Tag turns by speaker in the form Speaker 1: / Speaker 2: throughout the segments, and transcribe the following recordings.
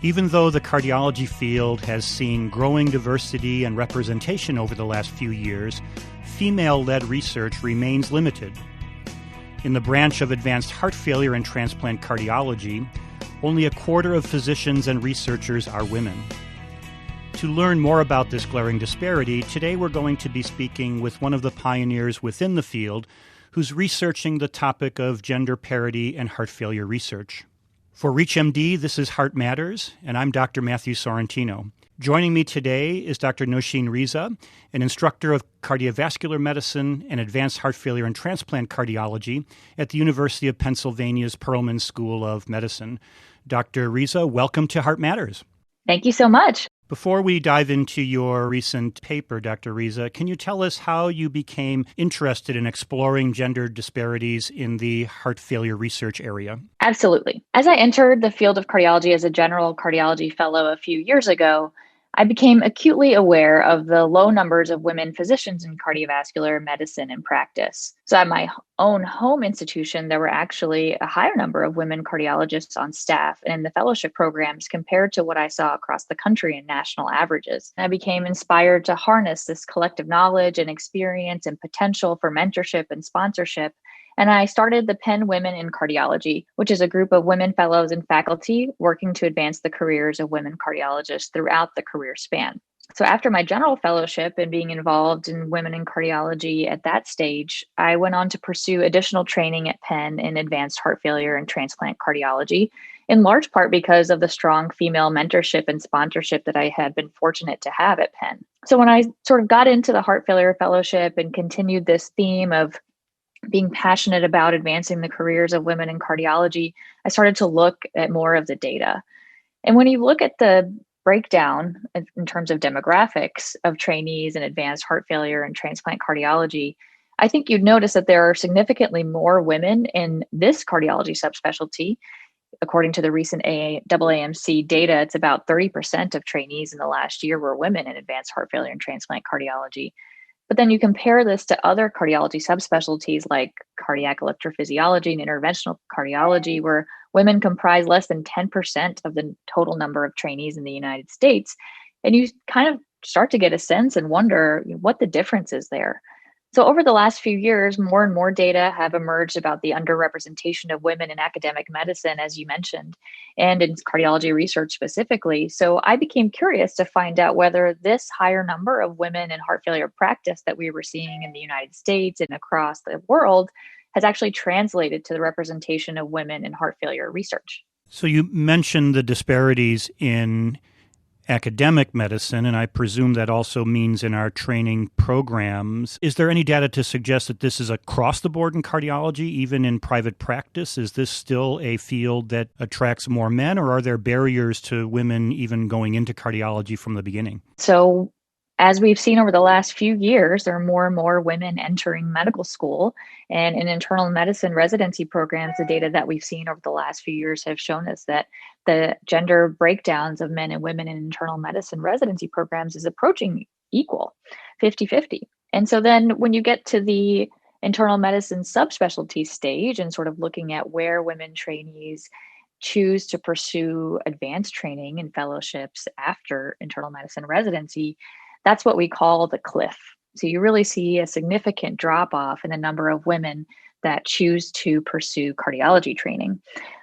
Speaker 1: Even though the cardiology field has seen growing diversity and representation over the last few years, female-led research remains limited. In the branch of advanced heart failure and transplant cardiology, only a quarter of physicians and researchers are women. To learn more about this glaring disparity, today we're going to be speaking with one of the pioneers within the field who's researching the topic of gender parity and heart failure research. For ReachMD, this is Heart Matters, and I'm Dr. Matthew Sorrentino. Joining me today is Dr. Nosheen Reza, an instructor of cardiovascular medicine and advanced heart failure and transplant cardiology at the University of Pennsylvania's Perelman School of Medicine. Dr. Reza, welcome to Heart Matters.
Speaker 2: Thank you so much.
Speaker 1: Before we dive into your recent paper, Dr. Reza, can you tell us how you became interested in exploring gender disparities in the heart failure research area?
Speaker 2: Absolutely. As I entered the field of cardiology as a general cardiology fellow a few years ago, I became acutely aware of the low numbers of women physicians in cardiovascular medicine and practice. So at my own home institution, there were actually a higher number of women cardiologists on staff and in the fellowship programs compared to what I saw across the country in national averages. I became inspired to harness this collective knowledge and experience and potential for mentorship and sponsorship. And I started the Penn Women in Cardiology, which is a group of women fellows and faculty working to advance the careers of women cardiologists throughout the career span. So after my general fellowship and being involved in women in cardiology at that stage, I went on to pursue additional training at Penn in advanced heart failure and transplant cardiology, in large part because of the strong female mentorship and sponsorship that I had been fortunate to have at Penn. So when I sort of got into the heart failure fellowship and continued this theme of being passionate about advancing the careers of women in cardiology, I started to look at more of the data. And when you look at the breakdown in terms of demographics of trainees in advanced heart failure and transplant cardiology, I think you'd notice that there are significantly more women in this cardiology subspecialty. According to the recent AAMC data, it's about 30% of trainees in the last year were women in advanced heart failure and transplant cardiology. But then you compare this to other cardiology subspecialties like cardiac electrophysiology and interventional cardiology, where women comprise less than 10% of the total number of trainees in the United States. And you kind of start to get a sense and wonder what the difference is there. So over the last few years, more and more data have emerged about the underrepresentation of women in academic medicine, as you mentioned, and in cardiology research specifically. So I became curious to find out whether this higher number of women in heart failure practice that we were seeing in the United States and across the world has actually translated to the representation of women in heart failure research.
Speaker 1: So you mentioned the disparities in academic medicine, and I presume that also means in our training programs. Is there any data to suggest that this is across the board in cardiology, even in private practice? Is this still a field that attracts more men, or are there barriers to women even going into cardiology from the beginning?
Speaker 2: So as we've seen over the last few years, there are more and more women entering medical school. And in internal medicine residency programs, the data that we've seen over the last few years have shown us that the gender breakdowns of men and women in internal medicine residency programs is approaching equal, 50-50. And so then when you get to the internal medicine subspecialty stage and sort of looking at where women trainees choose to pursue advanced training and fellowships after internal medicine residency, that's what we call the cliff. So you really see a significant drop off in the number of women that choose to pursue cardiology training.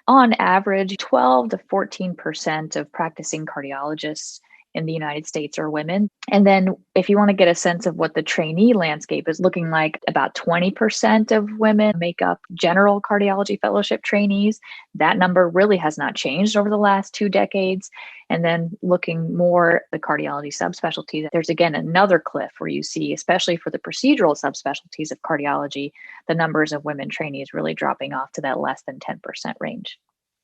Speaker 2: On average, 12 to 14% of practicing cardiologists in the United States are women. And then if you want to get a sense of what the trainee landscape is looking like, about 20% of women make up general cardiology fellowship trainees. That number really has not changed over the last 2 decades. And then looking more at the cardiology subspecialty, there's again another cliff where you see, especially for the procedural subspecialties of cardiology, the numbers of women trainees really dropping off to that less than 10% range.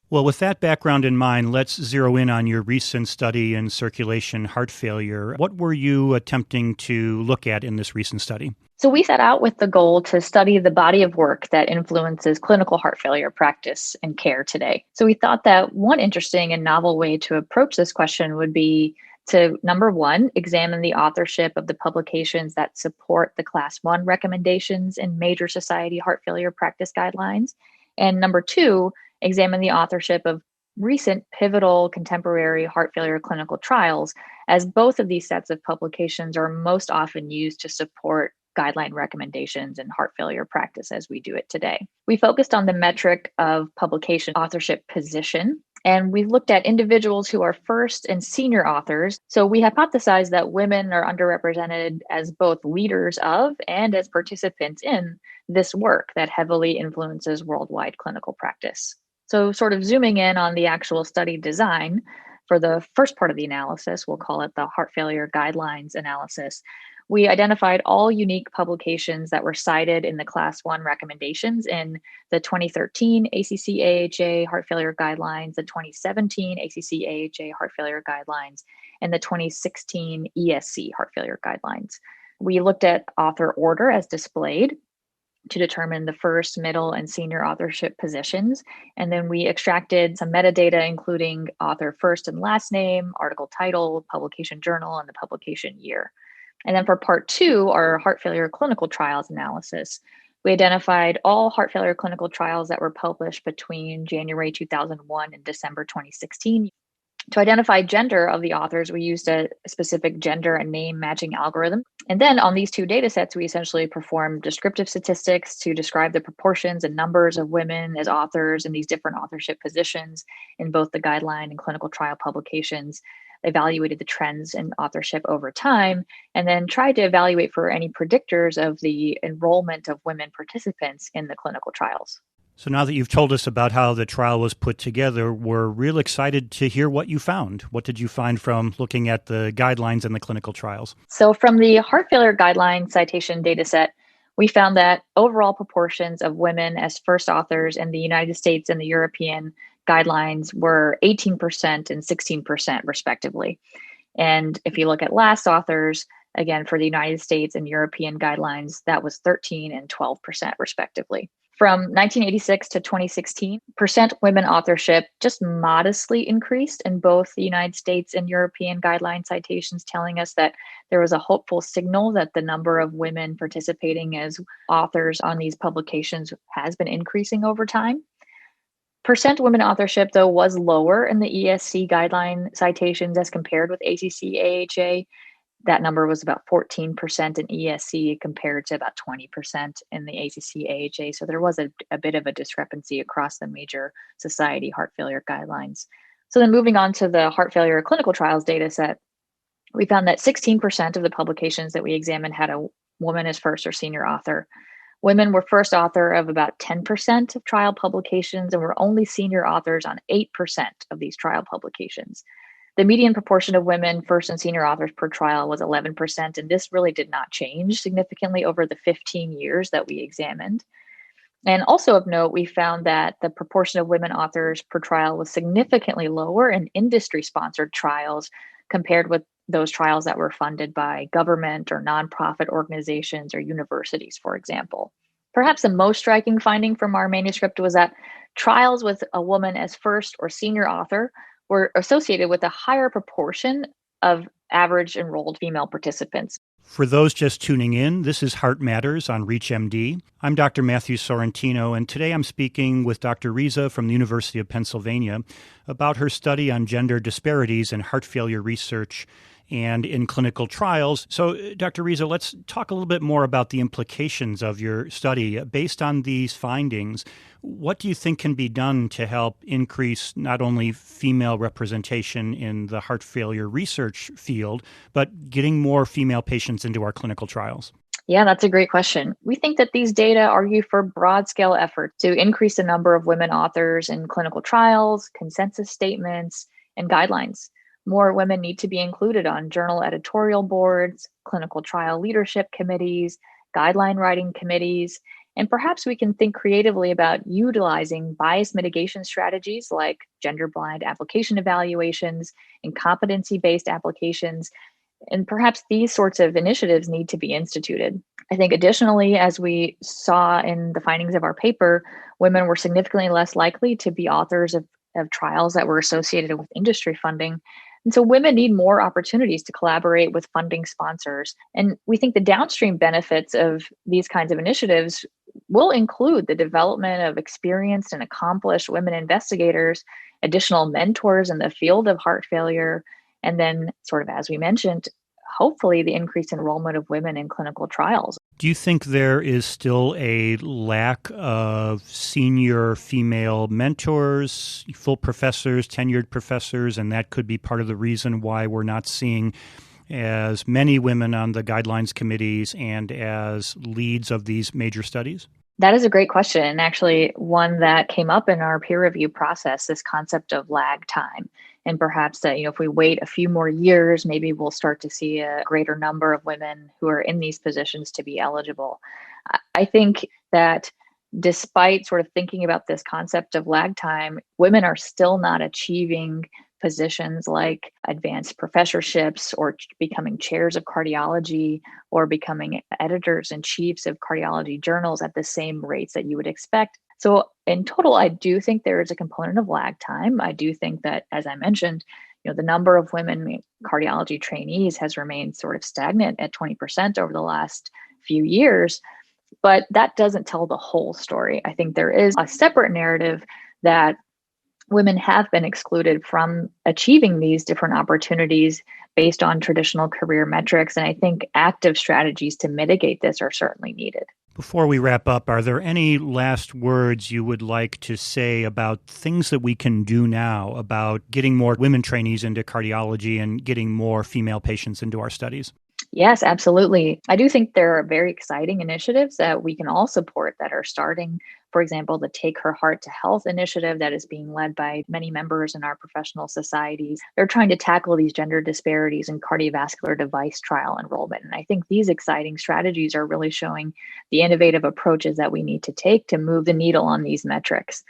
Speaker 1: Well, with that background in mind, let's zero in on your recent study in circulation heart failure. What were you attempting to look at in this recent study?
Speaker 2: So we set out with the goal to study the body of work that influences clinical heart failure practice and care today. So we thought that one interesting and novel way to approach this question would be to, number one, examine the authorship of the publications that support the Class 1 recommendations in major society heart failure practice guidelines. And number two, examine the authorship of recent pivotal contemporary heart failure clinical trials, as both of these sets of publications are most often used to support guideline recommendations in heart failure practice as we do it today. We focused on the metric of publication authorship position, and we looked at individuals who are first and senior authors. So we hypothesized that women are underrepresented as both leaders of and as participants in this work that heavily influences worldwide clinical practice. So, sort of zooming in on the actual study design for the first part of the analysis, we'll call it the heart failure guidelines analysis. We identified all unique publications that were cited in the Class 1 recommendations in the 2013 ACC-AHA Heart Failure Guidelines, the 2017 ACC-AHA Heart Failure Guidelines, and the 2016 ESC Heart Failure Guidelines. We looked at author order as displayed to determine the first, middle, and senior authorship positions. And then we extracted some metadata, including author first and last name, article title, publication journal, and the publication year. And then for part 2, our heart failure clinical trials analysis, we identified all heart failure clinical trials that were published between January 2001 and December 2016. To identify gender of the authors, we used a specific gender and name matching algorithm. And then on these two data sets, we essentially performed descriptive statistics to describe the proportions and numbers of women as authors in these different authorship positions in both the guideline and clinical trial publications, evaluated the trends in authorship over time, and then tried to evaluate for any predictors of the enrollment of women participants in the clinical trials.
Speaker 1: So now that you've told us about how the trial was put together, we're real excited to hear what you found. What did you find from looking at the guidelines and the clinical trials?
Speaker 2: So from the heart failure guideline citation data set, we found that overall proportions of women as first authors in the United States and the European guidelines were 18% and 16% respectively. And if you look at last authors, again, for the United States and European guidelines, that was 13 and 12% respectively. From 1986 to 2016, percent women authorship just modestly increased in both the United States and European guideline citations, telling us that there was a hopeful signal that the number of women participating as authors on these publications has been increasing over time. Percent women authorship, though, was lower in the ESC guideline citations as compared with ACC-AHA. That number was about 14% in ESC compared to about 20% in the ACC-AHA. So there was a bit of a discrepancy across the major society heart failure guidelines. So then moving on to the heart failure clinical trials data set, we found that 16% of the publications that we examined had a woman as first or senior author. Women were first author of about 10% of trial publications and were only senior authors on 8% of these trial publications. The median proportion of women first and senior authors per trial was 11%, and this really did not change significantly over the 15 years that we examined. And also of note, we found that the proportion of women authors per trial was significantly lower in industry-sponsored trials compared with those trials that were funded by government or nonprofit organizations or universities, for example. Perhaps the most striking finding from our manuscript was that trials with a woman as first or senior author were associated with a higher proportion of average enrolled female participants.
Speaker 1: For those just tuning in, this is Heart Matters on ReachMD. I'm Dr. Matthew Sorrentino, and today I'm speaking with Dr. Reza from the University of Pennsylvania about her study on gender disparities in heart failure research and in clinical trials. So, Dr. Reza, let's talk a little bit more about the implications of your study. Based on these findings, what do you think can be done to help increase not only female representation in the heart failure research field, but getting more female patients into our clinical trials?
Speaker 2: Yeah, that's a great question. We think that these data argue for broad-scale efforts to increase the number of women authors in clinical trials, consensus statements, and guidelines. More women need to be included on journal editorial boards, clinical trial leadership committees, guideline writing committees, and perhaps we can think creatively about utilizing bias mitigation strategies like gender-blind application evaluations and competency-based applications. And perhaps these sorts of initiatives need to be instituted. I think additionally, as we saw in the findings of our paper, women were significantly less likely to be authors of trials that were associated with industry funding. And so women need more opportunities to collaborate with funding sponsors. And we think the downstream benefits of these kinds of initiatives will include the development of experienced and accomplished women investigators additional mentors in the field of heart failure, and then sort of, as we mentioned, hopefully the increased enrollment of women in clinical trials.
Speaker 1: Do you think there is still a lack of senior female mentors, full professors, tenured professors, and that could be part of the reason why we're not seeing as many women on the guidelines committees and as leads of these major studies?
Speaker 2: That is a great question, and actually one that came up in our peer review process, this concept of lag time. And perhaps that, if we wait a few more years, maybe we'll start to see a greater number of women who are in these positions to be eligible. I think that despite sort of thinking about this concept of lag time, women are still not achieving positions like advanced professorships or becoming chairs of cardiology or becoming editors and chiefs of cardiology journals at the same rates that you would expect. So in total, I do think there is a component of lag time. I do think that, as I mentioned, the number of women cardiology trainees has remained sort of stagnant at 20% over the last few years, but that doesn't tell the whole story. I think there is a separate narrative that women have been excluded from achieving these different opportunities based on traditional career metrics. And I think active strategies to mitigate this are certainly needed.
Speaker 1: Before we wrap up, are there any last words you would like to say about things that we can do now about getting more women trainees into cardiology and getting more female patients into our studies?
Speaker 2: Yes, absolutely. I do think there are very exciting initiatives that we can all support that are starting. For example, the Take Her Heart to Health initiative that is being led by many members in our professional societies. They're trying to tackle these gender disparities in cardiovascular device trial enrollment. And I think these exciting strategies are really showing the innovative approaches that we need to take to move the needle on these metrics.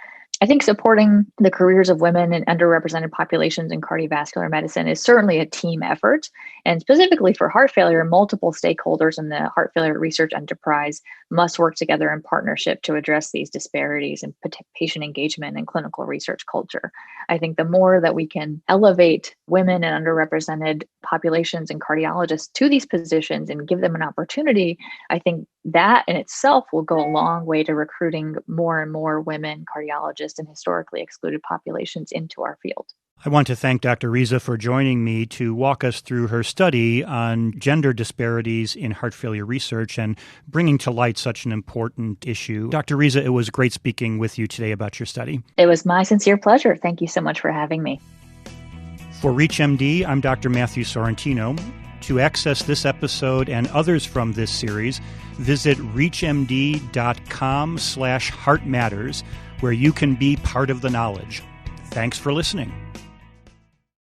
Speaker 2: I think supporting the careers of women in underrepresented populations in cardiovascular medicine is certainly a team effort. And specifically for heart failure, multiple stakeholders in the heart failure research enterprise must work together in partnership to address these disparities in patient engagement and clinical research culture. I think the more that we can elevate women and underrepresented populations and cardiologists to these positions and give them an opportunity, I think that in itself will go a long way to recruiting more and more women cardiologists and historically excluded populations into our field.
Speaker 1: I want to thank Dr. Reza for joining me to walk us through her study on gender disparities in heart failure research and bringing to light such an important issue. Dr. Reza, it was great speaking with you today about your study.
Speaker 2: It was my sincere pleasure. Thank you so much for having me.
Speaker 1: For ReachMD, I'm Dr. Matthew Sorrentino. To access this episode and others from this series, visit reachmd.com/heartmatters, where you can be part of the knowledge. Thanks for listening.